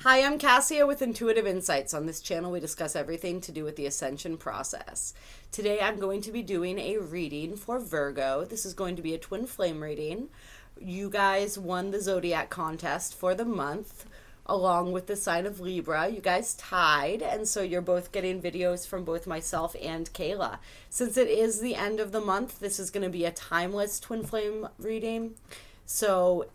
Hi, I'm Kassia with Intuitive Insights. On this channel, we discuss everything to do with the Ascension process. Today, I'm going to be doing a reading for Virgo. This is going to be a twin flame reading. You guys won the Zodiac contest for the month, along with the sign of Libra. You guys tied, and so you're both getting videos from both myself and Kayla. Since it is the end of the month, this is going to be a timeless twin flame reading. So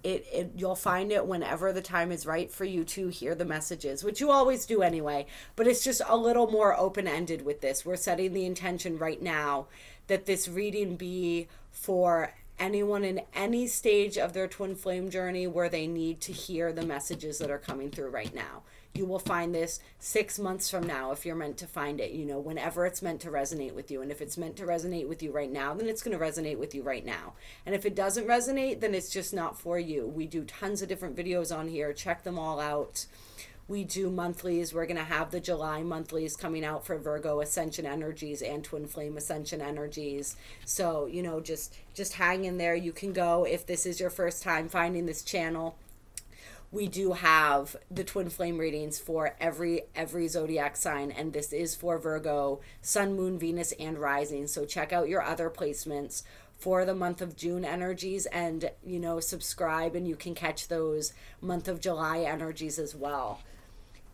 you'll find it whenever the time is right for you to hear the messages, which you always do anyway, but it's just a little more open-ended with this. We're setting the intention right now that this reading be for anyone in any stage of their twin flame journey where they need to hear the messages that are coming through right now. You will find this 6 months from now if you're meant to find it, whenever it's meant to resonate with you. And if it's meant to resonate with you right now, then it's going to resonate with you right now. And if it doesn't resonate, then it's just not for you. We do tons of different videos on here. Check them all out. We do monthlies. We're going to have the July monthlies coming out for Virgo Ascension energies and Twin Flame Ascension energies. So, just hang in there. You can go, if this is your first time finding this channel, we do have the twin flame readings for every zodiac sign, and this is for Virgo, Sun, Moon, Venus, and Rising. So check out your other placements for the month of June energies, and subscribe, and you can catch those month of July energies as well.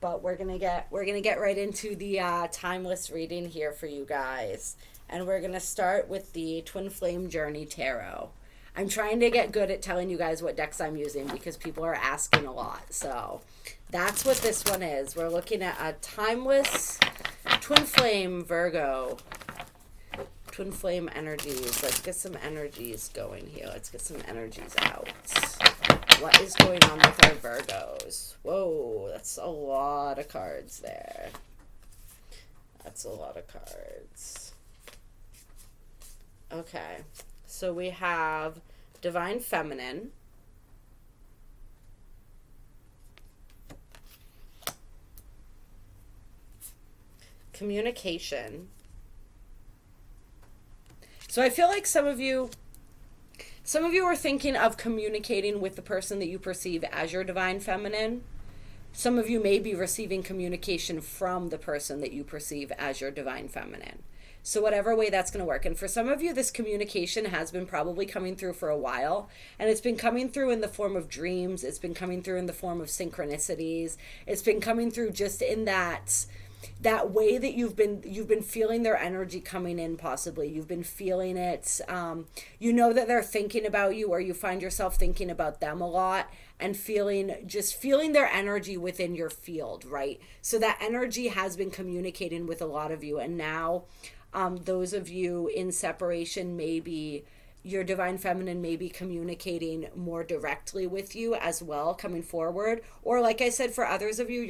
But we're gonna get right into the timeless reading here for you guys, and we're gonna start with the Twin Flame Journey Tarot. I'm trying to get good at telling you guys what decks I'm using because people are asking a lot. So that's what this one is. We're looking at a timeless twin flame Virgo. Twin flame energies. Let's get some energies going here. Let's get some energies out. What is going on with our Virgos? Whoa, that's a lot of cards there. That's a lot of cards. Okay. So we have Divine Feminine, Communication. So I feel like some of you are thinking of communicating with the person that you perceive as your Divine Feminine. Some of you may be receiving communication from the person that you perceive as your Divine Feminine. So whatever way that's going to work. And for some of you, this communication has been probably coming through for a while. And it's been coming through in the form of dreams. It's been coming through in the form of synchronicities. It's been coming through just in that way that you've been feeling their energy coming in, possibly. You've been feeling it. That they're thinking about you, or you find yourself thinking about them a lot and feeling their energy within your field, right? So that energy has been communicating with a lot of you. And now those of you in separation, maybe your Divine Feminine may be communicating more directly with you as well coming forward. Or like I said, for others of you,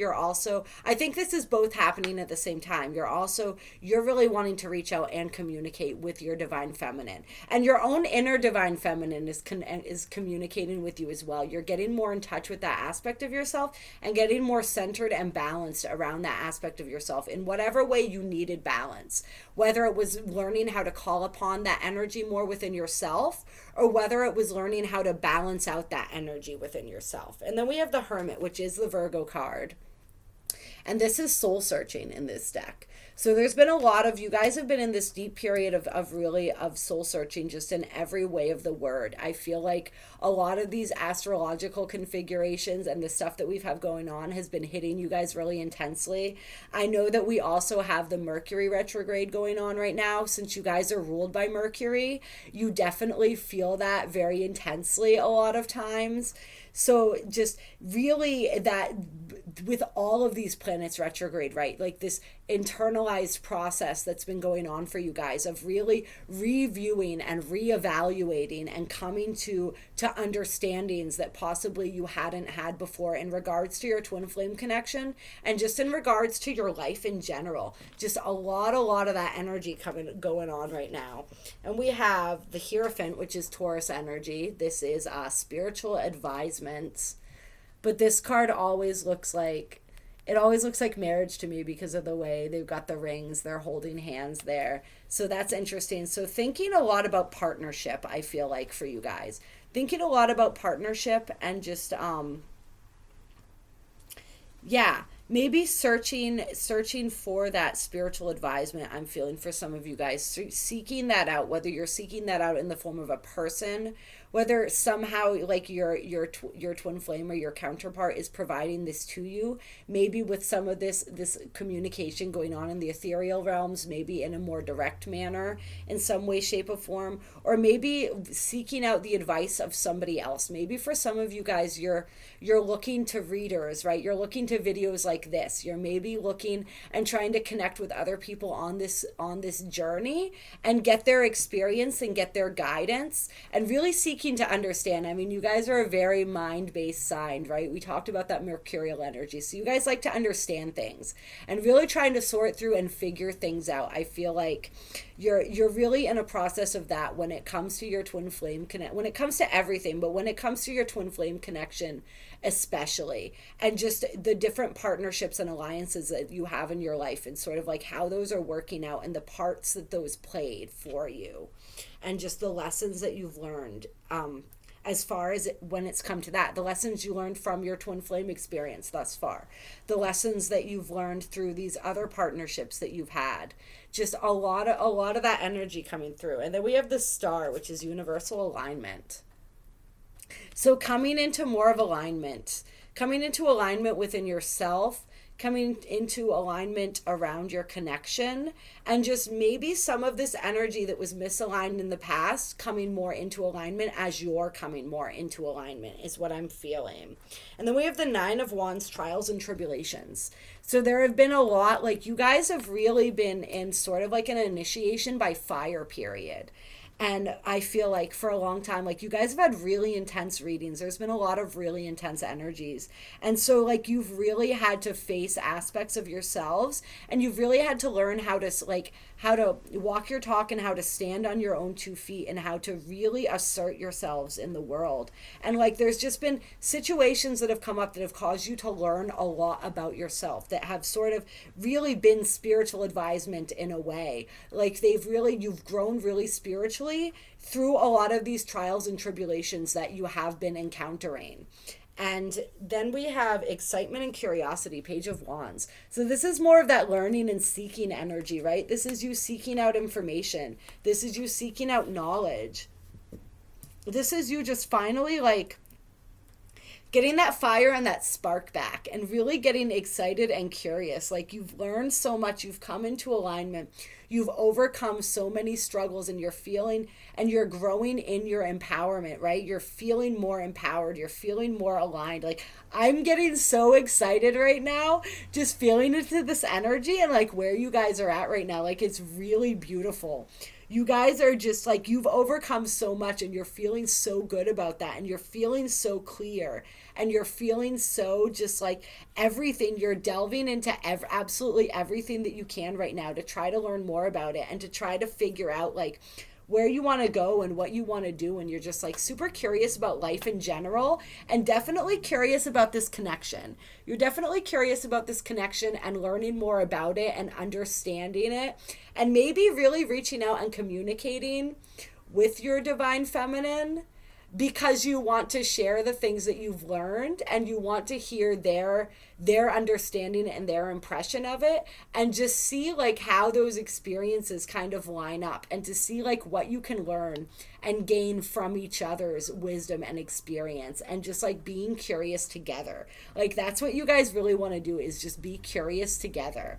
I think this is both happening at the same time. You're really wanting to reach out and communicate with your Divine Feminine. And your own inner Divine Feminine is communicating with you as well. You're getting more in touch with that aspect of yourself and getting more centered and balanced around that aspect of yourself in whatever way you needed balance. Whether it was learning how to call upon that energy more within yourself, or whether it was learning how to balance out that energy within yourself. And then we have the Hermit, which is the Virgo card. And this is soul searching in this deck. So there's been a lot of, you guys have been in this deep period of soul searching, just in every way of the word. I feel like a lot of these astrological configurations and the stuff that we've had going on has been hitting you guys really intensely. I know that we also have the Mercury retrograde going on right now. Since you guys are ruled by Mercury, you definitely feel that very intensely a lot of times. So just really that with all of these planets retrograde, right? Like this internalized process that's been going on for you guys of really reviewing and reevaluating and coming to understandings that possibly you hadn't had before in regards to your twin flame connection and just in regards to your life in general. Just a lot of that energy going on right now. And we have the Hierophant, which is Taurus energy. This is spiritual advisement. But this card always looks like marriage to me because of the way they've got the rings, they're holding hands there. So that's interesting. So thinking a lot about partnership, I feel like, for you guys. Thinking a lot about partnership and just Yeah, maybe searching for that spiritual advisement. I'm feeling for some of you guys, seeking that out, whether you're seeking that out in the form of a person, whether somehow like your twin flame or your counterpart is providing this to you, maybe with some of this communication going on in the ethereal realms, maybe in a more direct manner in some way, shape, or form, or maybe seeking out the advice of somebody else. Maybe for some of you guys, you're looking to readers, right? You're looking to videos like this. You're maybe looking and trying to connect with other people on this journey and get their experience and get their guidance and really seeking to understand. I mean, you guys are a very mind-based sign, right? We talked about that mercurial energy. So you guys like to understand things and really trying to sort through and figure things out. I feel like you're really in a process of that when it comes to your twin flame connect, when it comes to everything, but when it comes to your twin flame connection especially, and just the different partnerships and alliances that you have in your life and sort of like how those are working out and the parts that those played for you and just the lessons that you've learned, as far as when it's come to that, the lessons you learned from your twin flame experience thus far, the lessons that you've learned through these other partnerships that you've had, just a lot of that energy coming through. And then we have the star, which is universal alignment. So coming into more of alignment, coming into alignment within yourself, coming into alignment around your connection, and just maybe some of this energy that was misaligned in the past coming more into alignment as you're coming more into alignment is what I'm feeling. And then we have the 9 of Wands, trials and tribulations. So there have been a lot, like you guys have really been in sort of like an initiation by fire period. And I feel like for a long time, like you guys have had really intense readings. There's been a lot of really intense energies. And so like you've really had to face aspects of yourselves and you've really had to learn how to walk your talk and how to stand on your own 2 feet and how to really assert yourselves in the world. And like there's just been situations that have come up that have caused you to learn a lot about yourself that have sort of really been spiritual advisement in a way. Like you've grown really spiritually through a lot of these trials and tribulations that you have been encountering. And then we have excitement and curiosity, Page of Wands. So this is more of that learning and seeking energy, right? This is you seeking out information. This is you seeking out knowledge. This is you just finally like getting that fire and that spark back and really getting excited and curious. Like you've learned so much, you've come into alignment, you've overcome so many struggles and you're feeling and you're growing in your empowerment, right? You're feeling more empowered, you're feeling more aligned. Like I'm getting so excited right now, just feeling into this energy and like where you guys are at right now. Like it's really beautiful. You guys are just like, you've overcome so much and you're feeling so good about that and you're feeling so clear and you're feeling so just like everything. You're delving into absolutely everything that you can right now to try to learn more about it and to try to figure out like where you want to go and what you want to do. And you're just like super curious about life in general and definitely curious about this connection. You're definitely curious about this connection and learning more about it and understanding it and maybe really reaching out and communicating with your divine feminine because you want to share the things that you've learned and you want to hear their understanding and their impression of it and just see like how those experiences kind of line up and to see like what you can learn and gain from each other's wisdom and experience and just like being curious together. Like that's what you guys really want to do, is just be curious together.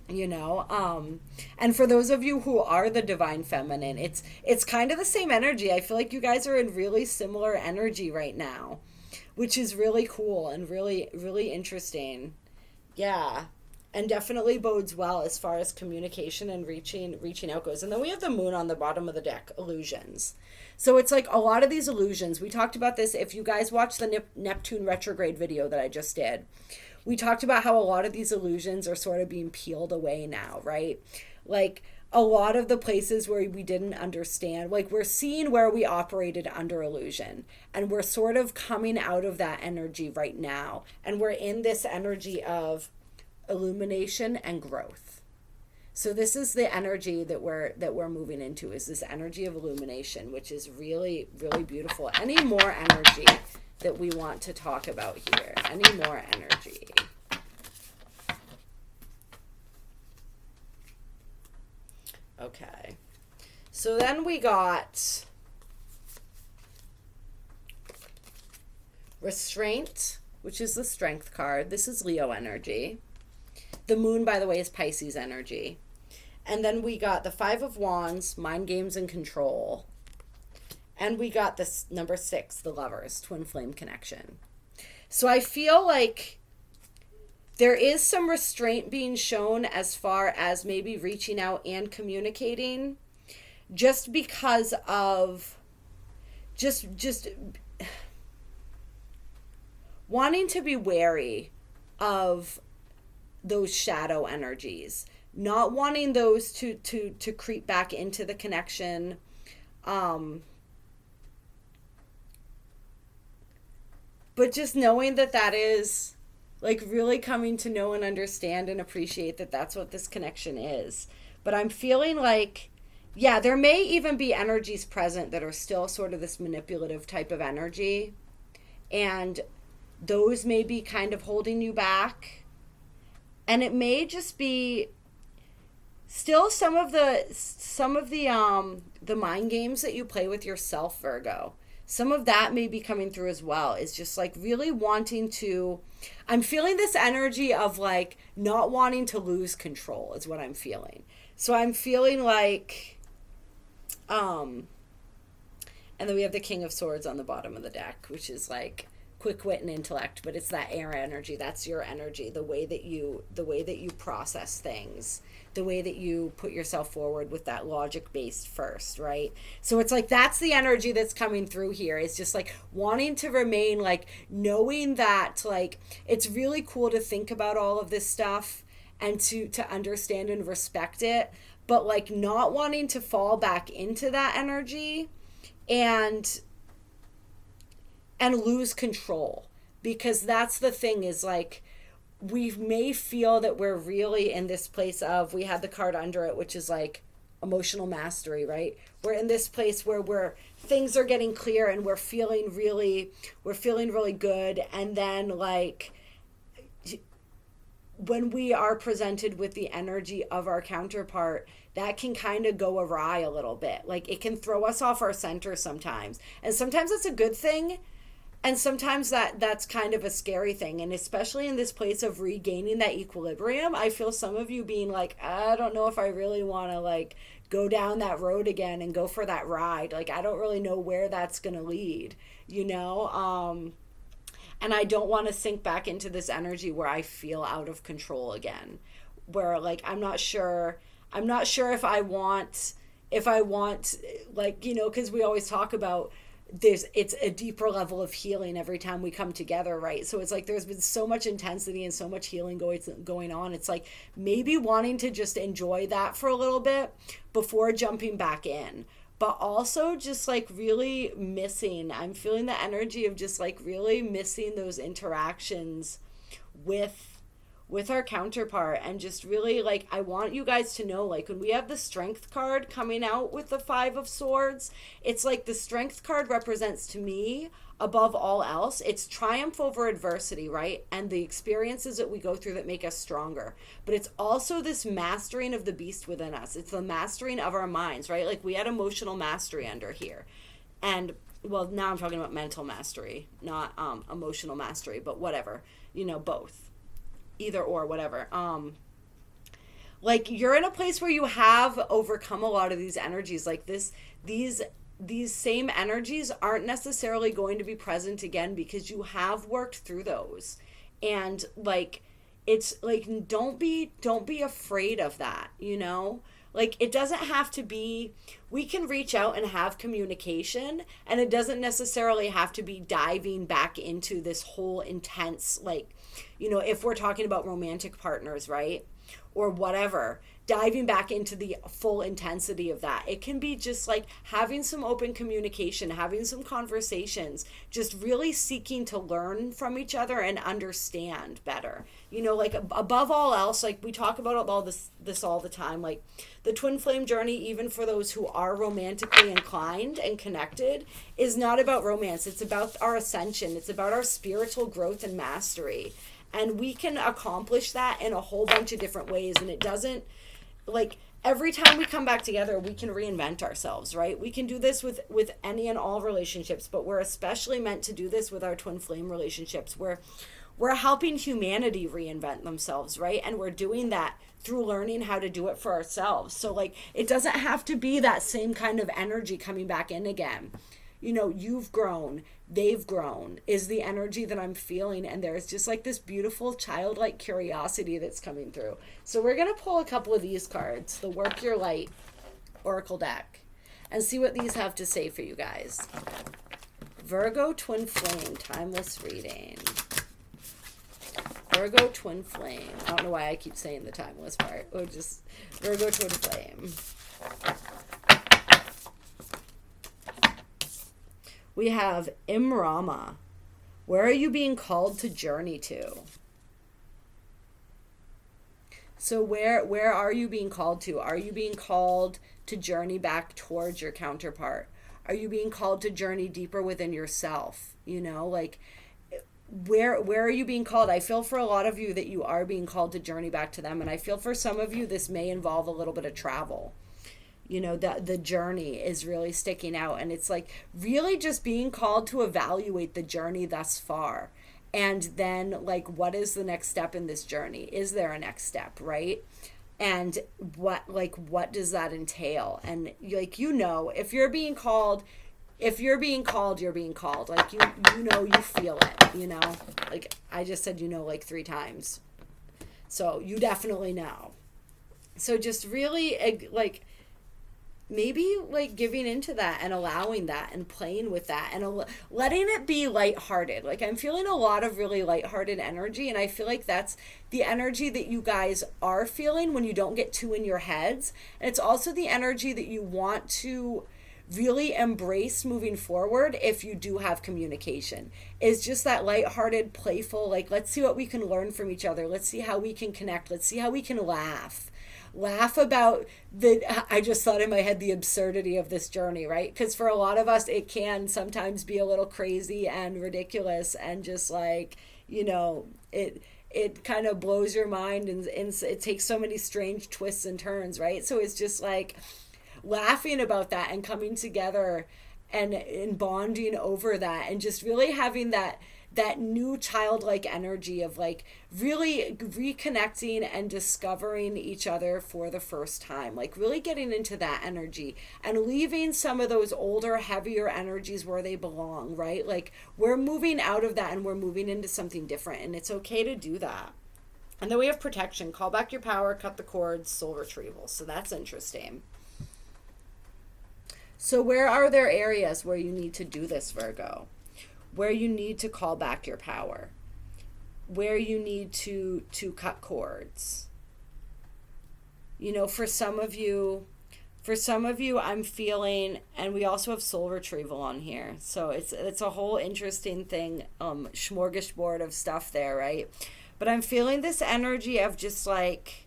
And for those of you who are the divine feminine, it's kind of the same energy. I feel like you guys are in really similar energy right now, which is really cool and really, really interesting. Yeah. And definitely bodes well as far as communication and reaching out goes. And then we have the moon on the bottom of the deck, illusions. So it's like a lot of these illusions. We talked about this if you guys watched the Neptune retrograde video that I just did. We talked about how a lot of these illusions are sort of being peeled away now, right? Like a lot of the places where we didn't understand, like we're seeing where we operated under illusion and we're sort of coming out of that energy right now. And we're in this energy of illumination and growth. So this is the energy that we're moving into, is this energy of illumination, which is really, really beautiful. Any more energy that we want to talk about here? Any more energy? So then we got Restraint, which is the Strength card. This is Leo energy. The moon, by the way, is Pisces energy. And then we got the Five of Wands, Mind Games and Control. And we got this number 6, the Lovers, Twin Flame connection. So I feel like there is some restraint being shown as far as maybe reaching out and communicating, just because of just wanting to be wary of those shadow energies, not wanting those to creep back into the connection. But just knowing that is like really coming to know and understand and appreciate that that's what this connection is. But I'm feeling like, yeah, there may even be energies present that are still sort of this manipulative type of energy. And those may be kind of holding you back. And it may just be still some of the mind games that you play with yourself, Virgo. Some of that may be coming through as well. It's just like really wanting to, I'm feeling this energy of like not wanting to lose control is what I'm feeling. So I'm feeling like, and then we have the King of Swords on the bottom of the deck, which is like quick wit and intellect, but it's that air energy. That's your energy, the way that you process things, the way that you put yourself forward with that logic based first, right? So it's like that's the energy that's coming through here. It's just like wanting to remain, like knowing that like it's really cool to think about all of this stuff and to understand and respect it, but like not wanting to fall back into that energy and lose control, because that's the thing is like we may feel that we're really in this place of, we had the card under it, which is like emotional mastery, right? We're in this place where things are getting clear and we're feeling really good. And then like when we are presented with the energy of our counterpart, that can kind of go awry a little bit. Like it can throw us off our center sometimes. And sometimes that's a good thing. And sometimes that's kind of a scary thing. And especially in this place of regaining that equilibrium, I feel some of you being like, I don't know if I really want to like go down that road again and go for that ride. Like, I don't really know where that's going to lead, you know? And I don't want to sink back into this energy where I feel out of control again, where like, I'm not sure if I want, like, you know, cause we always talk about it's a deeper level of healing every time we come together, right? So it's like there's been so much intensity and so much healing going on. It's like maybe wanting to just enjoy that for a little bit before jumping back in, but also just like really missing, I'm feeling the energy of just like really missing those interactions with our counterpart. And just really like, I want you guys to know, like when we have the Strength card coming out with the Five of Swords, it's like the Strength card represents to me, above all else, it's triumph over adversity, right? And the experiences that we go through that make us stronger. But it's also this mastering of the beast within us. It's the mastering of our minds, right? Like we had emotional mastery under here. And well, now I'm talking about mental mastery, not emotional mastery, but whatever, you know, both. Either or, whatever. Like you're in a place where you have overcome a lot of these energies. Like these same energies aren't necessarily going to be present again because you have worked through those. And like it's like don't be afraid of that, you know? Like it doesn't have to be, we can reach out and have communication, and it doesn't necessarily have to be diving back into this whole intense, like, you know, if we're talking about romantic partners, right? Or whatever, diving back into the full intensity of that. It can be just like having some open communication, having some conversations, just really seeking to learn from each other and understand better. You know, like above all else, like we talk about all this all the time, like the twin flame journey, even for those who are romantically inclined and connected, is not about romance. It's about our ascension. It's about our spiritual growth and mastery. And we can accomplish that in a whole bunch of different ways. And it doesn't, like, every time we come back together, we can reinvent ourselves, right? We can do this with any and all relationships, but we're especially meant to do this with our twin flame relationships, where we're helping humanity reinvent themselves, right? And we're doing that through learning how to do it for ourselves. So like, it doesn't have to be that same kind of energy coming back in again. You know, you've grown, they've grown is the energy that I'm feeling. And there's just like this beautiful childlike curiosity that's coming through. So we're going to pull a couple of these cards, the Work Your Light Oracle deck, and see what these have to say for you guys. Virgo Twinflame, timeless reading. Virgo Twinflame. I don't know why I keep saying the timeless part. Or just Virgo Twinflame. We have Imrama. Where are you being called to journey to? So where are you being called to? Are you being called to journey back towards your counterpart? Are you being called to journey deeper within yourself? You know, like where are you being called? I feel for a lot of you that you are being called to journey back to them. And I feel for some of you this may involve a little bit of travel. You know, the journey is really sticking out, and it's like really just being called to evaluate the journey thus far. And then like, what is the next step in this journey? Is there a next step, right? And what does that entail? And like, you know, if you're being called, you're being called. Like you know, you feel it, you know, like I just said, you know, like 3 times. So you definitely know. So just really like, maybe like giving into that and allowing that and playing with that and letting it be lighthearted. Like I'm feeling a lot of really lighthearted energy, and I feel like that's the energy that you guys are feeling when you don't get too in your heads. And it's also the energy that you want to really embrace moving forward if you do have communication. Is just that lighthearted, playful, like let's see what we can learn from each other. Let's see how we can connect. Let's see how we can laugh about I just thought in my head the absurdity of this journey, right? Because for a lot of us, it can sometimes be a little crazy and ridiculous and just like, you know, it kind of blows your mind and it takes so many strange twists and turns, right? So it's just like laughing about that and coming together and bonding over that and just really having that new childlike energy of like really reconnecting and discovering each other for the first time, like really getting into that energy and leaving some of those older, heavier energies where they belong, right? Like we're moving out of that and we're moving into something different, and it's okay to do that. And then we have protection, call back your power, cut the cords, soul retrieval. So that's interesting. So where are there areas where you need to do this, Virgo? Where you need to call back your power, where you need to cut cords. You know, for some of you, I'm feeling, and we also have soul retrieval on here. So it's a whole interesting thing, smorgasbord of stuff there, right? But I'm feeling this energy of just like,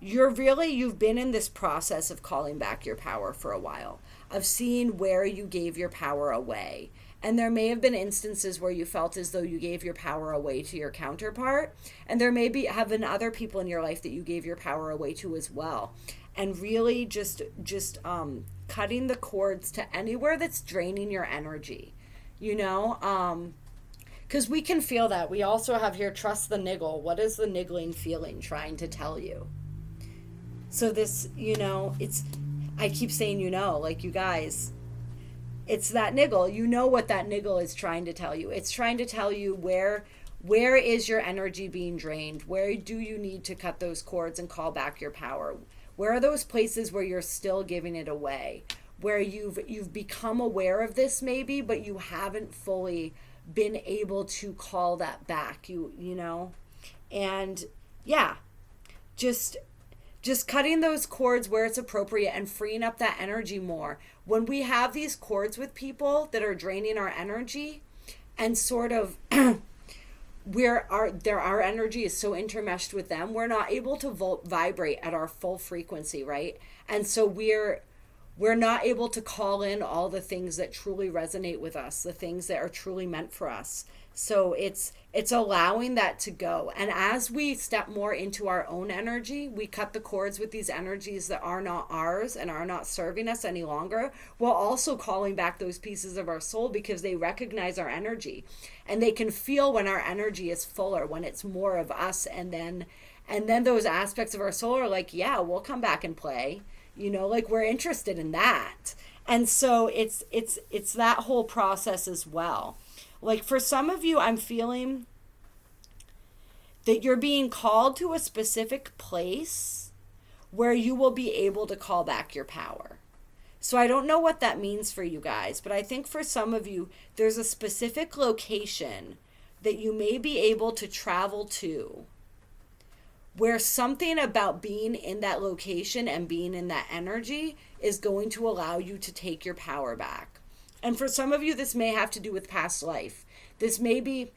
you've been in this process of calling back your power for a while, of seeing where you gave your power away. And there may have been instances where you felt as though you gave your power away to your counterpart. And there may have been other people in your life that you gave your power away to as well. And really just cutting the cords to anywhere that's draining your energy, you know? Because we can feel that. We also have here, trust the niggle. What is the niggling feeling trying to tell you? So this, you know, I keep saying, you know, like you guys, it's that niggle. You know what that niggle is trying to tell you. It's trying to tell you where is your energy being drained? Where do you need to cut those cords and call back your power? Where are those places where you're still giving it away? Where you've become aware of this maybe, but you haven't fully been able to call that back. You know? And yeah, just cutting those cords where it's appropriate and freeing up that energy more. When we have these cords with people that are draining our energy and sort of our energy is so intermeshed with them, we're not able to vibrate at our full frequency, right? And so we're not able to call in all the things that truly resonate with us, the things that are truly meant for us. So it's allowing that to go. And as we step more into our own energy, we cut the cords with these energies that are not ours and are not serving us any longer, while also calling back those pieces of our soul, because they recognize our energy and they can feel when our energy is fuller, when it's more of us. And then those aspects of our soul are like, yeah, we'll come back and play, like we're interested in that. And so it's that whole process as well. Like for some of you, I'm feeling that you're being called to a specific place where you will be able to call back your power. So I don't know what that means for you guys, but I think for some of you, there's a specific location that you may be able to travel to, where something about being in that location and being in that energy is going to allow you to take your power back. And for some of you, this may have to do with past life. This may be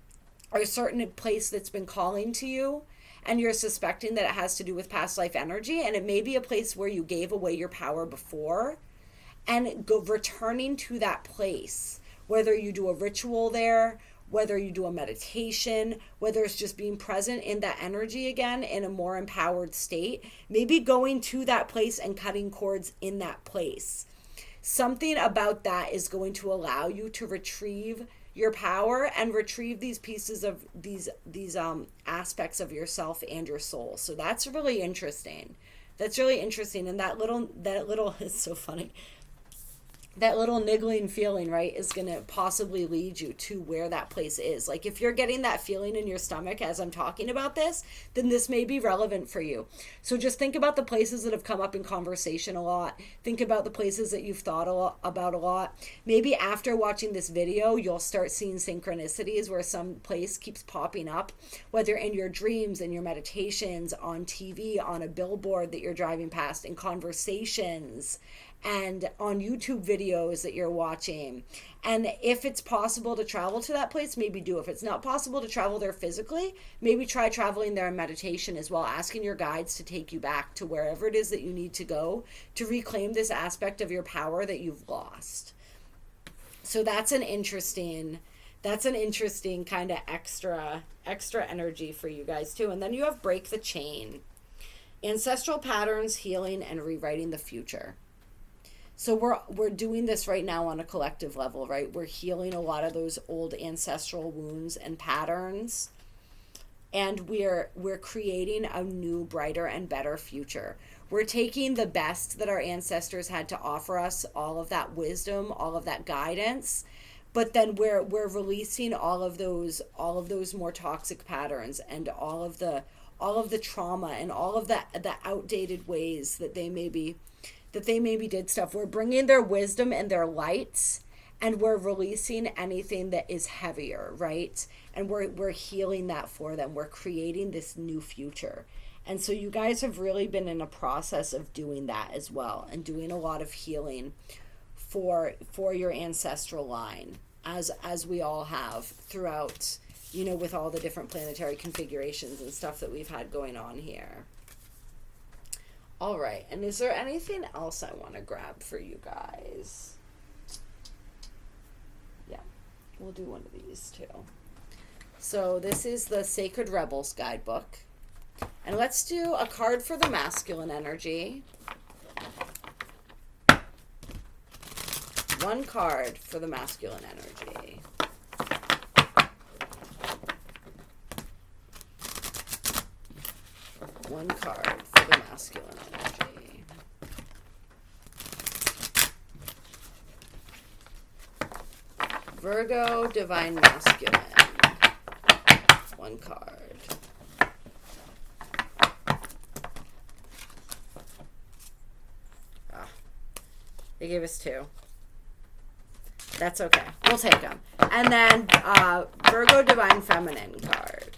a certain place that's been calling to you, and you're suspecting that it has to do with past life energy. And it may be a place where you gave away your power before, and returning to that place, whether you do a ritual there, whether you do a meditation, whether it's just being present in that energy again in a more empowered state, maybe going to that place and cutting cords in that place. Something about that is going to allow you to retrieve your power and retrieve these pieces of these aspects of yourself and your soul. So that's really interesting. That's really interesting. And that little is so funny. That little niggling feeling, right, is going to possibly lead you to where that place is. Like if you're getting that feeling in your stomach as I'm talking about this, then this may be relevant for you. So just think about the places that have come up in conversation a lot. Think about the places that you've thought about a lot. Maybe after watching this video, you'll start seeing synchronicities where some place keeps popping up, whether in your dreams, in your meditations, on TV, on a billboard that you're driving past, in conversations, and on YouTube videos that you're watching. And if it's possible to travel to that place, maybe do. If it's not possible to travel there physically, maybe try traveling there in meditation as well, asking your guides to take you back to wherever it is that you need to go to reclaim this aspect of your power that you've lost. So that's an interesting kind of extra energy for you guys too. And then you have break the chain. Ancestral patterns, healing, and rewriting the future. So we're doing this right now on a collective level, right? We're healing a lot of those old ancestral wounds and patterns, and we're creating a new, brighter, and better future. We're taking the best that our ancestors had to offer us, all of that wisdom, all of that guidance, but then we're releasing all of those more toxic patterns and all of the trauma and all of the outdated ways that they maybe did stuff. We're bringing their wisdom and their lights, and we're releasing anything that is heavier, right? And we're healing that for them. We're creating this new future. And so you guys have really been in a process of doing that as well, and doing a lot of healing for your ancestral line, as we all have throughout, with all the different planetary configurations and stuff that we've had going on here. All right, and is there anything else I want to grab for you guys? Yeah, we'll do one of these too. So this is the Sacred Rebels Guidebook. And let's do a card for the masculine energy. One card for the masculine energy. One card for the masculine energy. Virgo, Divine Masculine. One card. They gave us two. That's okay. We'll take them. And then Virgo, Divine Feminine card.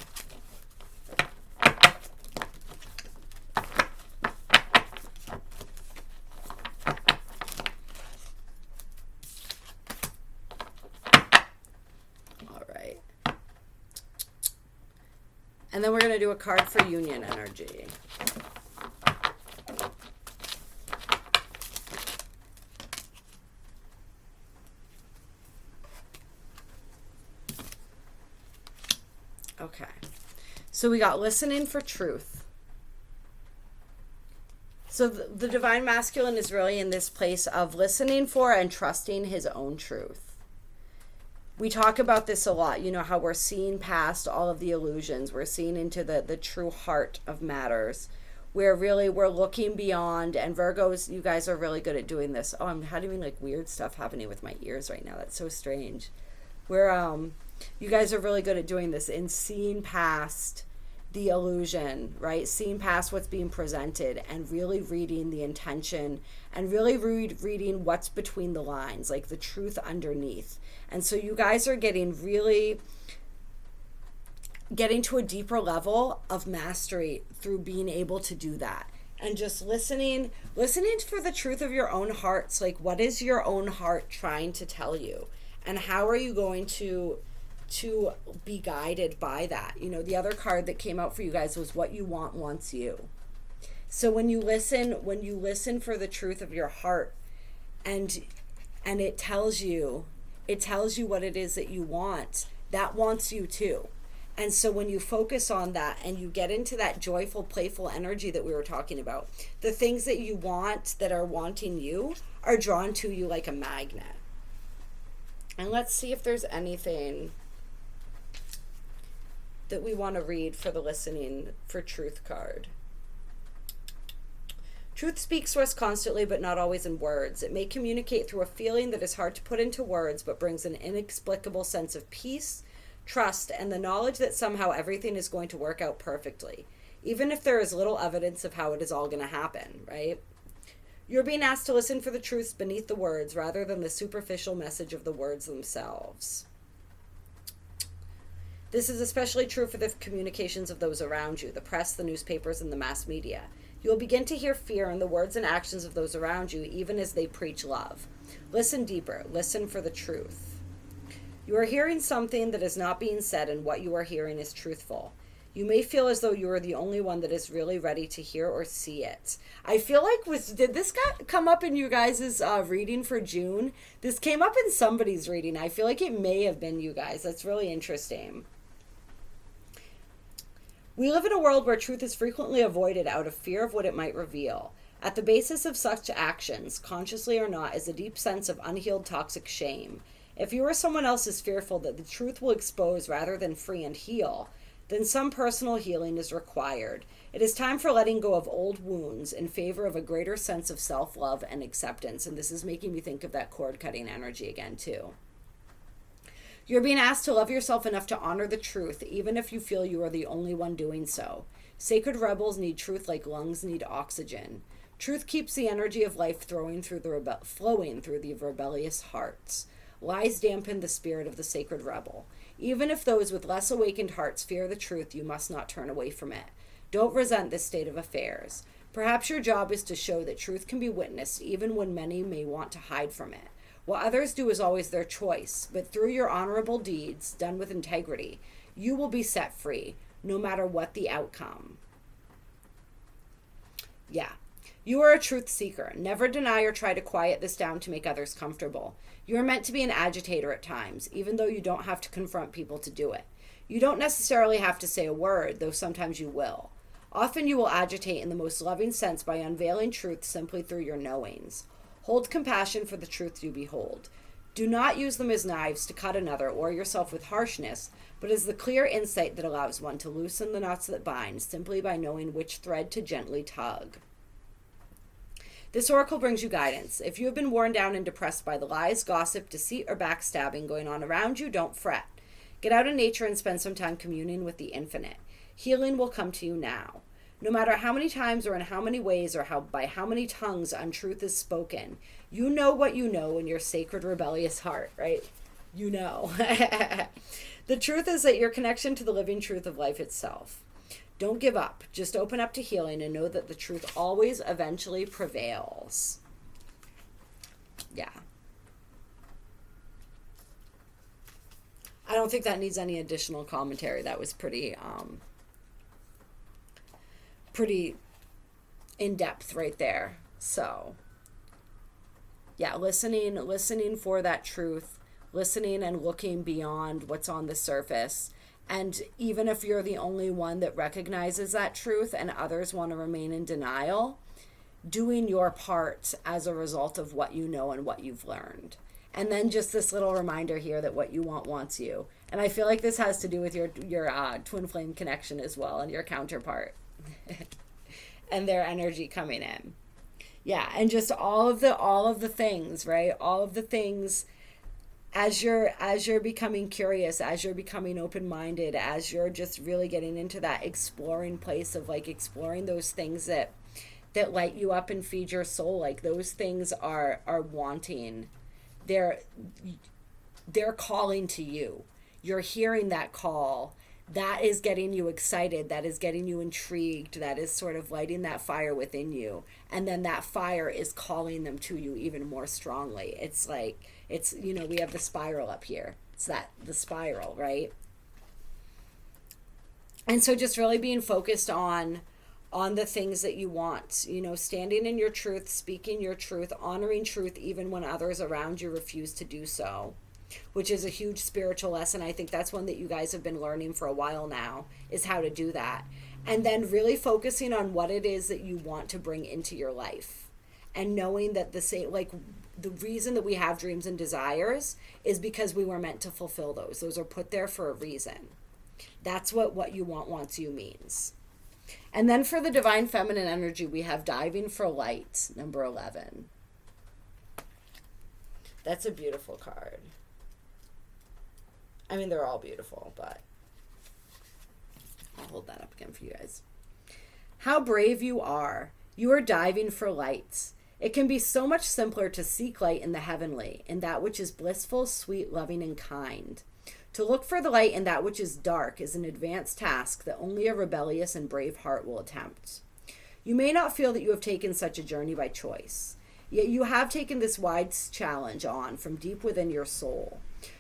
And then we're going to do a card for union energy. So we got listening for truth. So the divine masculine is really in this place of listening for and trusting his own truth. We talk about this a lot, you know, how we're seeing past all of the illusions. We're seeing into the true heart of matters, where really we're looking beyond. And Virgos, you guys are really good at doing this. Oh, I'm having like weird stuff happening with my ears right now. That's so strange. Where you guys are really good at doing this in seeing past the illusion, right? Seeing past what's being presented and really reading the intention and really reading what's between the lines, like the truth underneath. And so you guys are getting to a deeper level of mastery through being able to do that. And just listening for the truth of your own hearts. Like, what is your own heart trying to tell you? And how are you going to be guided by that? You know, the other card that came out for you guys was what you want wants you. So when you listen for the truth of your heart, and it tells you what it is that you want, that wants you too. And so when you focus on that and you get into that joyful, playful energy that we were talking about, the things that you want that are wanting you are drawn to you like a magnet. And let's see if there's anything that we want to read for the listening for truth card. Truth speaks to us constantly, but not always in words. It may communicate through a feeling that is hard to put into words, but brings an inexplicable sense of peace, trust, and the knowledge that somehow everything is going to work out perfectly, even if there is little evidence of how it is all going to happen, right? You're being asked to listen for the truths beneath the words rather than the superficial message of the words themselves. This is especially true for the communications of those around you, the press, the newspapers, and the mass media. You will begin to hear fear in the words and actions of those around you, even as they preach love. Listen deeper. Listen for the truth. You are hearing something that is not being said, and what you are hearing is truthful. You may feel as though you are the only one that is really ready to hear or see it. I feel like, did this come up in you guys' reading for June? This came up in somebody's reading. I feel like it may have been you guys. That's really interesting. We live in a world where truth is frequently avoided out of fear of what it might reveal. At the basis of such actions, consciously or not, is a deep sense of unhealed toxic shame. If you or someone else is fearful that the truth will expose rather than free and heal, then some personal healing is required. It is time for letting go of old wounds in favor of a greater sense of self-love and acceptance. And this is making me think of that cord-cutting energy again, too. You're being asked to love yourself enough to honor the truth, even if you feel you are the only one doing so. Sacred rebels need truth like lungs need oxygen. Truth keeps the energy of life flowing through the rebellious hearts. Lies dampen the spirit of the sacred rebel. Even if those with less awakened hearts fear the truth, you must not turn away from it. Don't resent this state of affairs. Perhaps your job is to show that truth can be witnessed even when many may want to hide from it. What others do is always their choice, but through your honorable deeds, done with integrity, you will be set free, no matter what the outcome. Yeah. You are a truth seeker. Never deny or try to quiet this down to make others comfortable. You are meant to be an agitator at times, even though you don't have to confront people to do it. You don't necessarily have to say a word, though sometimes you will. Often you will agitate in the most loving sense by unveiling truth simply through your knowings. Hold compassion for the truth you behold. Do not use them as knives to cut another or yourself with harshness, but as the clear insight that allows one to loosen the knots that bind, simply by knowing which thread to gently tug. This oracle brings you guidance. If you have been worn down and depressed by the lies, gossip, deceit, or backstabbing going on around you, don't fret. Get out in nature and spend some time communing with the infinite. Healing will come to you now. No matter how many times or in how many ways or by how many tongues untruth is spoken, you know what you know in your sacred rebellious heart, right? You know. The truth is that your connection to the living truth of life itself. Don't give up. Just open up to healing and know that the truth always eventually prevails. Yeah. I don't think that needs any additional commentary. That was pretty in depth right there. So yeah, listening for that truth, listening and looking beyond what's on the surface, And even if you're the only one that recognizes that truth and others want to remain in denial, doing your part as a result of what you know and what you've learned. And then just this little reminder here that what you want wants you. And I feel like this has to do with your twin flame connection as well, and your counterpart and their energy coming in. Yeah, and just all of the things, right? All of the things as you're becoming curious, as you're becoming open-minded, as you're just really getting into that exploring place of like exploring those things that light you up and feed your soul. Like those things are wanting. They're calling to you. You're hearing that call. That is getting you excited. That is getting you intrigued. That is sort of lighting that fire within you. And then that fire is calling them to you even more strongly. It's like, we have the spiral up here. It's the spiral, right? And so just really being focused on the things that you want, standing in your truth, speaking your truth, honoring truth even when others around you refuse to do so, which is a huge spiritual lesson. I think that's one that you guys have been learning for a while now, is how to do that. And then really focusing on what it is that you want to bring into your life, and knowing that the reason that we have dreams and desires is because we were meant to fulfill those. Those are put there for a reason. That's what you want wants you means. And then for the divine feminine energy, we have diving for light, number 11. That's a beautiful card. I mean, they're all beautiful, but I'll hold that up again for you guys. How brave you are. You are diving for light. It can be so much simpler to seek light in the heavenly, in that which is blissful, sweet, loving, and kind. To look for the light in that which is dark is an advanced task that only a rebellious and brave heart will attempt. You may not feel that you have taken such a journey by choice, yet you have taken this wide challenge on from deep within your soul.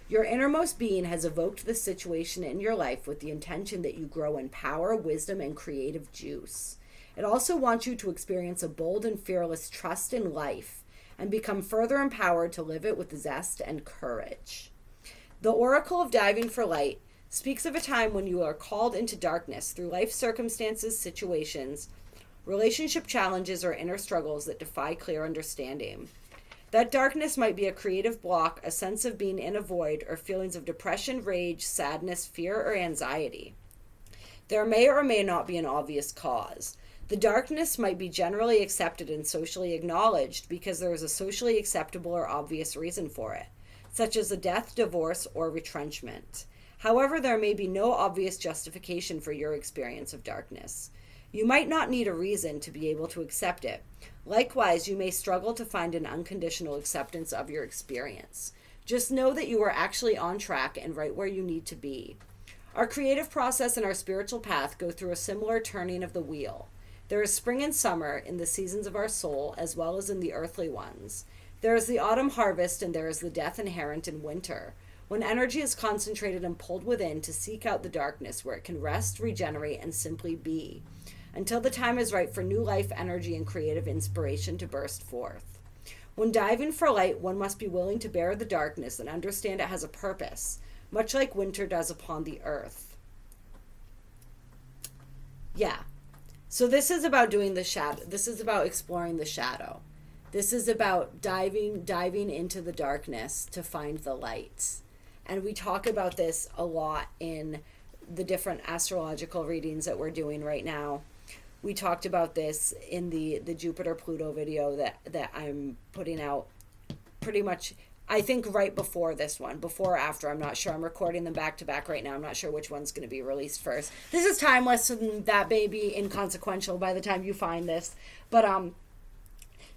Your innermost being has evoked this situation in your life with the intention that you grow in power, wisdom, and creative juice. It also wants you to experience a bold and fearless trust in life and become further empowered to live it with zest and courage. The Oracle of Diving for Light speaks of a time when you are called into darkness through life circumstances, situations, relationship challenges, or inner struggles that defy clear understanding. That darkness might be a creative block, a sense of being in a void, or feelings of depression, rage, sadness, fear, or anxiety. There may or may not be an obvious cause. The darkness might be generally accepted and socially acknowledged because there is a socially acceptable or obvious reason for it, such as a death, divorce, or retrenchment. However, there may be no obvious justification for your experience of darkness. You might not need a reason to be able to accept it. Likewise, you may struggle to find an unconditional acceptance of your experience. Just know that you are actually on track and right where you need to be. Our creative process and our spiritual path go through a similar turning of the wheel. There is spring and summer in the seasons of our soul as well as in the earthly ones. There is the autumn harvest and there is the death inherent in winter, when energy is concentrated and pulled within to seek out the darkness where it can rest, regenerate, and simply be, until the time is right for new life, energy, and creative inspiration to burst forth. When diving for light, one must be willing to bear the darkness and understand it has a purpose, much like winter does upon the earth. Yeah. So this is about doing the shadow. This is about exploring the shadow. This is about diving into the darkness to find the light. And we talk about this a lot in the different astrological readings that we're doing right now. We talked about this in the Jupiter-Pluto video that I'm putting out pretty much, I think, right before this one. Before or after, I'm not sure. I'm recording them back to back right now. I'm not sure which one's going to be released first. This is timeless, and that may be inconsequential by the time you find this. But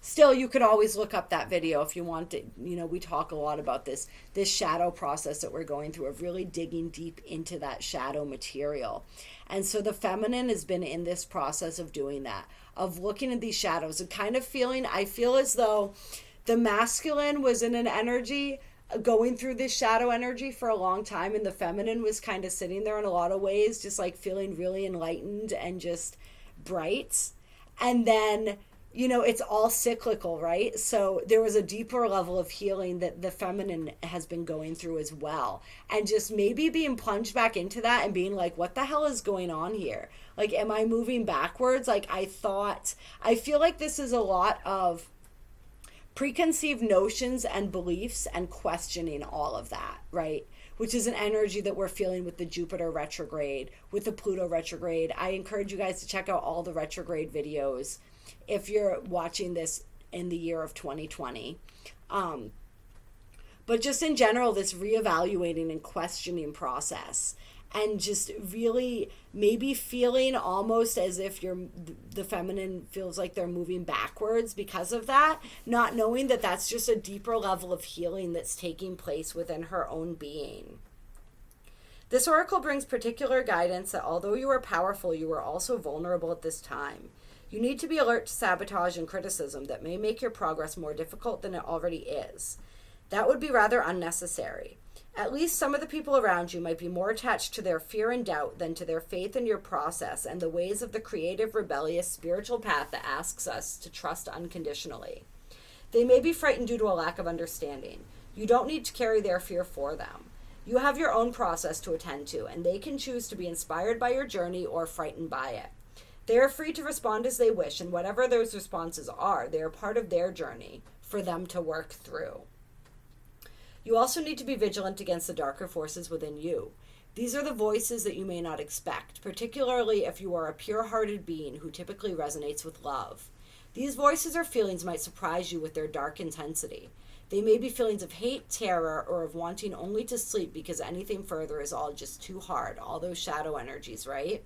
still, you could always look up that video if you want to. We talk a lot about this shadow process that we're going through, of really digging deep into that shadow material. And so the feminine has been in this process of doing that, of looking at these shadows and kind of I feel as though the masculine was in an energy going through this shadow energy for a long time, and the feminine was kind of sitting there in a lot of ways, just like feeling really enlightened and just bright. And then it's all cyclical, right? So there was a deeper level of healing that the feminine has been going through as well. And just maybe being plunged back into that and being like, what the hell is going on here? Like, am I moving backwards? Like, I feel like this is a lot of preconceived notions and beliefs and questioning all of that, right? Which is an energy that we're feeling with the Jupiter retrograde, with the Pluto retrograde. I encourage you guys to check out all the retrograde videos if you're watching this in the year of 2020. But just in general, this reevaluating and questioning process, and just really maybe feeling almost as if the feminine feels like they're moving backwards because of that, not knowing that that's just a deeper level of healing that's taking place within her own being. This oracle brings particular guidance that although you are powerful, you are also vulnerable at this time. You need to be alert to sabotage and criticism that may make your progress more difficult than it already is. That would be rather unnecessary. At least some of the people around you might be more attached to their fear and doubt than to their faith in your process and the ways of the creative, rebellious, spiritual path that asks us to trust unconditionally. They may be frightened due to a lack of understanding. You don't need to carry their fear for them. You have your own process to attend to, and they can choose to be inspired by your journey or frightened by it. They are free to respond as they wish, and whatever those responses are, they are part of their journey for them to work through. You also need to be vigilant against the darker forces within you. These are the voices that you may not expect, particularly if you are a pure-hearted being who typically resonates with love. These voices or feelings might surprise you with their dark intensity. They may be feelings of hate, terror, or of wanting only to sleep because anything further is all just too hard, all those shadow energies, right?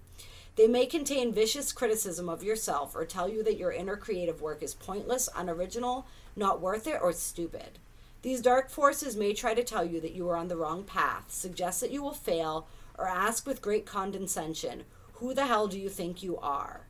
They may contain vicious criticism of yourself or tell you that your inner creative work is pointless, unoriginal, not worth it, or stupid. These dark forces may try to tell you that you are on the wrong path, suggest that you will fail, or ask with great condescension, who the hell do you think you are?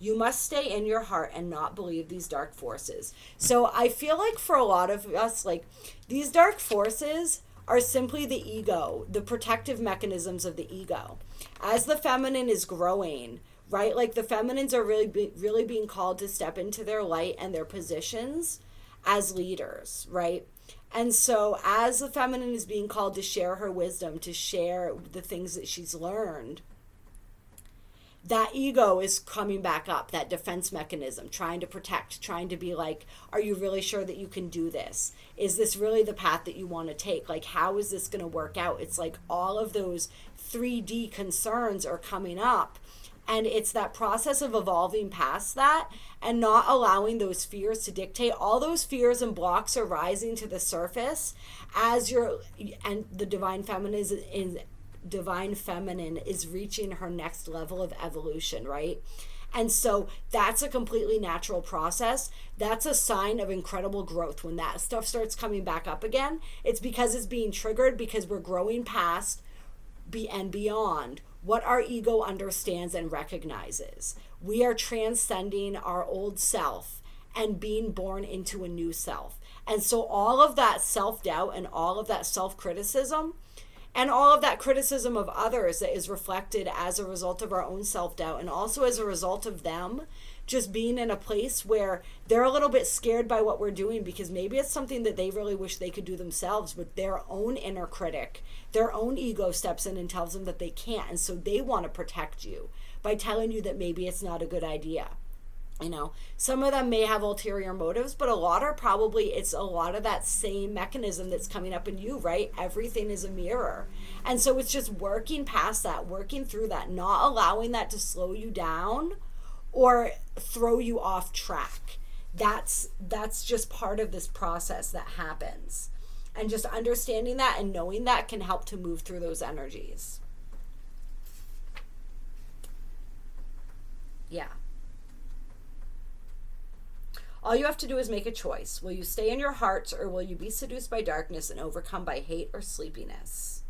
You must stay in your heart and not believe these dark forces. So I feel like for a lot of us, like, these dark forces are simply the ego, the protective mechanisms of the ego. As the feminine is growing, right? Like, the feminines are really being called to step into their light and their positions as leaders, right? And so as the feminine is being called to share her wisdom, to share the things that she's learned, that ego is coming back up, that defense mechanism, trying to protect, trying to be like, are you really sure that you can do this? Is this really the path that you want to take? Like, how is this going to work out? It's like all of those 3D concerns are coming up. And it's that process of evolving past that and not allowing those fears to dictate. All those fears and blocks are rising to the surface as the divine feminine is reaching her next level of evolution, right? And so that's a completely natural process. That's a sign of incredible growth. When that stuff starts coming back up again, it's because it's being triggered, because we're growing past and beyond what our ego understands and recognizes. We are transcending our old self and being born into a new self. And so all of that self-doubt and all of that self-criticism and all of that criticism of others that is reflected as a result of our own self-doubt, and also as a result of them just being in a place where they're a little bit scared by what we're doing, because maybe it's something that they really wish they could do themselves, but their own inner critic, their own ego steps in and tells them that they can't. And so they want to protect you by telling you that maybe it's not a good idea. You know, some of them may have ulterior motives, but it's a lot of that same mechanism that's coming up in you, right? Everything is a mirror. And so it's just working past that, working through that, not allowing that to slow you down or throw you off track. That's just part of this process that happens. And just understanding that and knowing that can help to move through those energies. Yeah. All you have to do is make a choice. Will you stay in your heart, or will you be seduced by darkness and overcome by hate or sleepiness?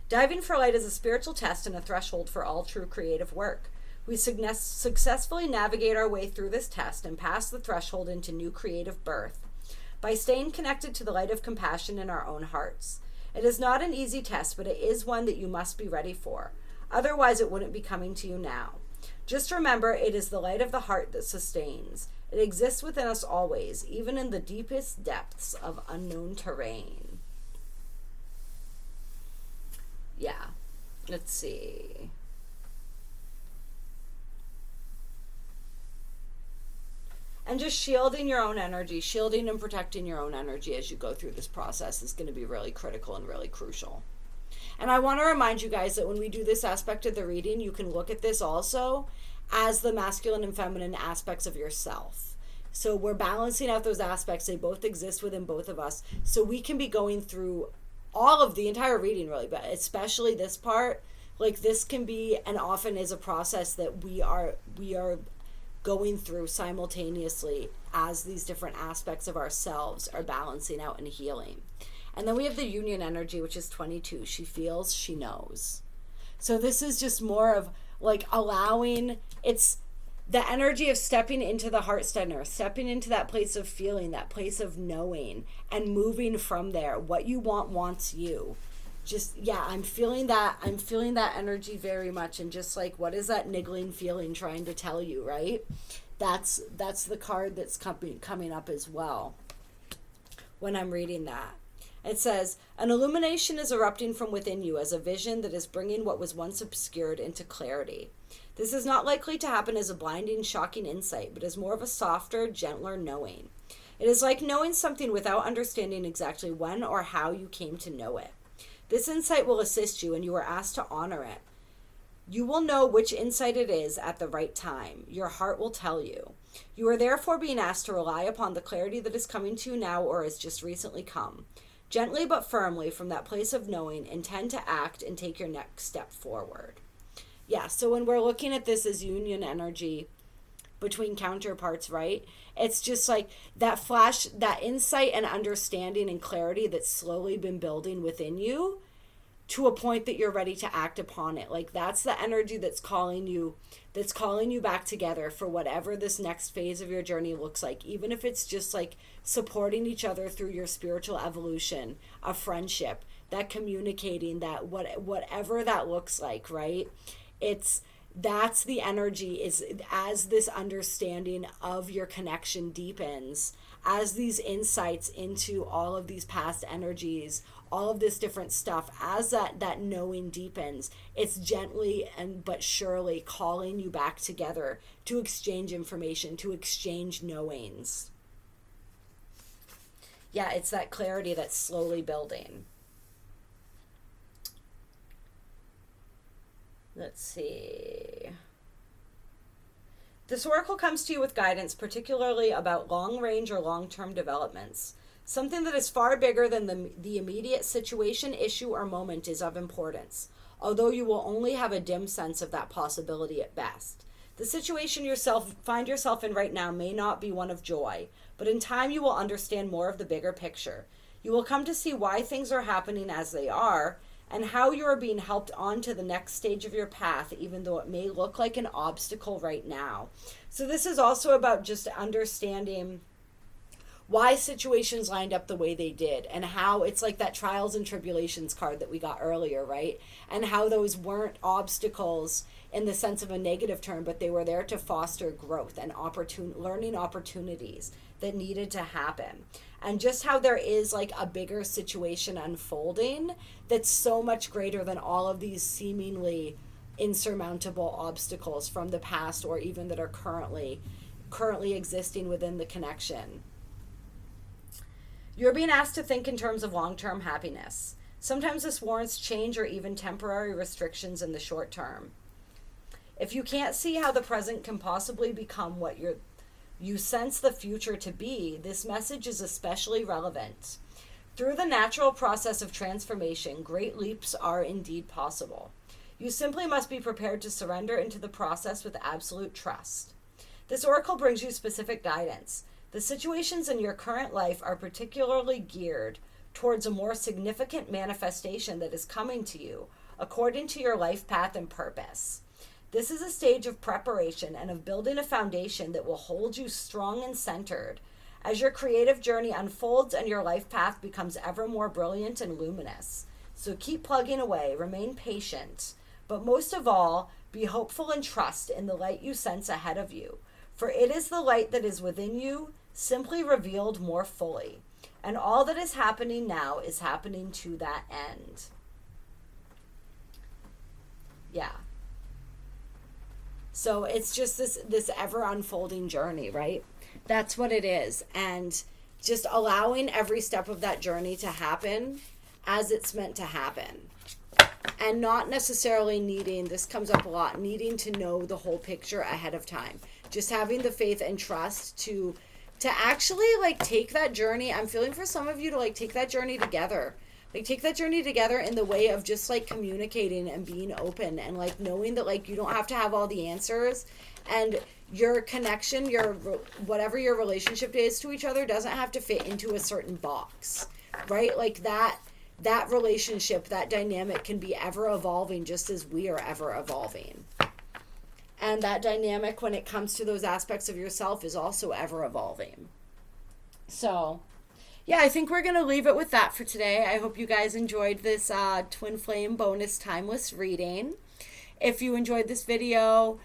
Diving for light is a spiritual test and a threshold for all true creative work. We successfully navigate our way through this test and pass the threshold into new creative birth by staying connected to the light of compassion in our own hearts. It is not an easy test, but it is one that you must be ready for. Otherwise, it wouldn't be coming to you now. Just remember, it is the light of the heart that sustains. It exists within us always, even in the deepest depths of unknown terrain. Yeah. Let's see. And just shielding your own energy, shielding and protecting your own energy as you go through this process is going to be really critical and really crucial. And I want to remind you guys that when we do this aspect of the reading, you can look at this also as the masculine and feminine aspects of yourself. So we're balancing out those aspects. They both exist within both of us. So we can be going through all of the entire reading, really, but especially this part. Like, this can be, and often is, a process that we are going through simultaneously as these different aspects of ourselves are balancing out and healing. And then we have the union energy, which is 22. She feels, she knows. So this is just more of like allowing, it's the energy of stepping into the heart center, stepping into that place of feeling, that place of knowing, and moving from there. What you want wants you. Just, yeah, I'm feeling that energy very much. And just like, what is that niggling feeling trying to tell you, right? That's the card that's coming up as well when I'm reading that. It says, an illumination is erupting from within you as a vision that is bringing what was once obscured into clarity. This is not likely to happen as a blinding, shocking insight, but as more of a softer, gentler knowing. It is like knowing something without understanding exactly when or how you came to know it. This insight will assist you, and you are asked to honor it. You will know which insight it is at the right time. Your heart will tell you. You are therefore being asked to rely upon the clarity that is coming to you now or has just recently come. Gently but firmly, from that place of knowing, intend to act and take your next step forward. Yeah, so when we're looking at this as union energy between counterparts, right? It's just like that flash, that insight and understanding and clarity that's slowly been building within you to a point that you're ready to act upon it. Like, that's the energy that's calling you back together for whatever this next phase of your journey looks like. Even if it's just like supporting each other through your spiritual evolution, a friendship, that communicating, that whatever that looks like, right? That's the energy, is as this understanding of your connection deepens, as these insights into all of these past energies, all of this different stuff, as that knowing deepens, it's gently but surely calling you back together to exchange information, to exchange knowings. Yeah, it's that clarity that's slowly building. Let's see. This oracle comes to you with guidance, particularly about long-range or long-term developments. Something that is far bigger than the immediate situation, issue, or moment is of importance, although you will only have a dim sense of that possibility at best. The situation you find yourself in right now may not be one of joy, but in time you will understand more of the bigger picture. You will come to see why things are happening as they are, and how you are being helped on to the next stage of your path, even though it may look like an obstacle right now. So this is also about just understanding why situations lined up the way they did, and how it's like that trials and tribulations card that we got earlier, right? And how those weren't obstacles in the sense of a negative term, but they were there to foster growth and learning opportunities that needed to happen. And just how there is like a bigger situation unfolding that's so much greater than all of these seemingly insurmountable obstacles from the past, or even that are currently existing within the connection. You're being asked to think in terms of long-term happiness. Sometimes this warrants change or even temporary restrictions in the short term. If you can't see how the present can possibly become what you sense the future to be, this message is especially relevant. Through the natural process of transformation, great leaps are indeed possible. You simply must be prepared to surrender into the process with absolute trust. This oracle brings you specific guidance. The situations in your current life are particularly geared towards a more significant manifestation that is coming to you according to your life path and purpose. This is a stage of preparation and of building a foundation that will hold you strong and centered as your creative journey unfolds and your life path becomes ever more brilliant and luminous. So keep plugging away, remain patient, But most of all, be hopeful and trust in the light you sense ahead of you, for it is the light that is within you, simply revealed more fully. And all that is happening now is happening to that end. Yeah. So it's just this ever unfolding journey, right? That's what it is. And just allowing every step of that journey to happen as it's meant to happen. And not necessarily needing, this comes up a lot, needing to know the whole picture ahead of time. Just having the faith and trust to actually like take that journey. I'm feeling for some of you to like take that journey together. Like take that journey together in the way of just like communicating and being open and like knowing that like you don't have to have all the answers, and your connection, your whatever your relationship is to each other doesn't have to fit into a certain box, right? Like that relationship, that dynamic can be ever evolving just as we are ever evolving. And that dynamic when it comes to those aspects of yourself is also ever evolving. So, yeah, I think we're going to leave it with that for today. I hope you guys enjoyed this Twin Flame bonus timeless reading. If you enjoyed this video,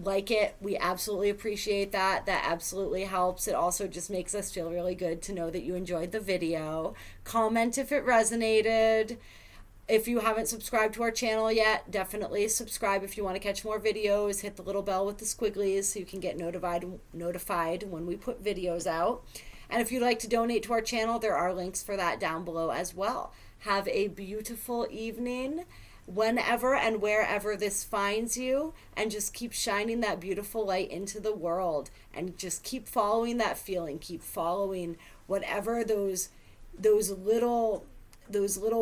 like it. We absolutely appreciate that. That absolutely helps. It also just makes us feel really good to know that you enjoyed the video. Comment if it resonated. If you haven't subscribed to our channel yet, definitely subscribe if you want to catch more videos. Hit the little bell with the squigglies so you can get notified when we put videos out. And if you'd like to donate to our channel, there are links for that down below as well. Have a beautiful evening whenever and wherever this finds you, and just keep shining that beautiful light into the world, and just keep following that feeling, keep following whatever those little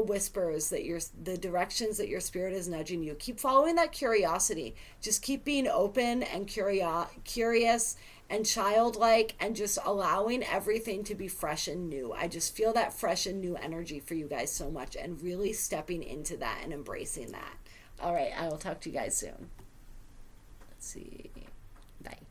whispers that the directions that your spirit is nudging you. Keep following that curiosity. Just keep being open and curious and childlike, and just allowing everything to be fresh and new. I just feel that fresh and new energy for you guys so much, and really stepping into that and embracing that. All right, I will talk to you guys soon. Let's see.